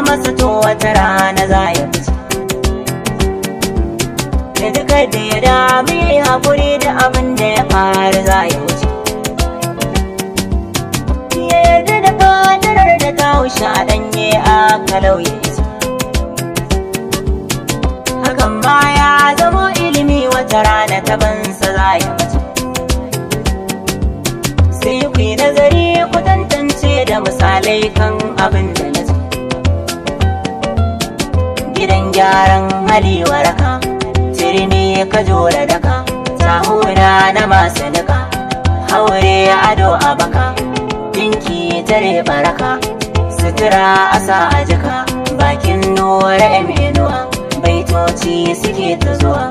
masa to wata rana za ya fice. Da duka da ya damu ya yi haƙuri da abin da ya faru za ya wuce. Ya yarda da fadarar da ta wuce a ɗanye a kalau ya isa. Hakan ma ya zamo ilimi wata rana ta bansa za ya fice. Sai ku yi nazari ku tantance da misalai kan abin da na ce. Gidan gyaran hali waraka, turmi ka jora daka, sahuna na masu nika, haure ado a baka, dinki tare baraka, sutura asa a jika, bakin Nura inuwa, baitoci suke ta zuwa.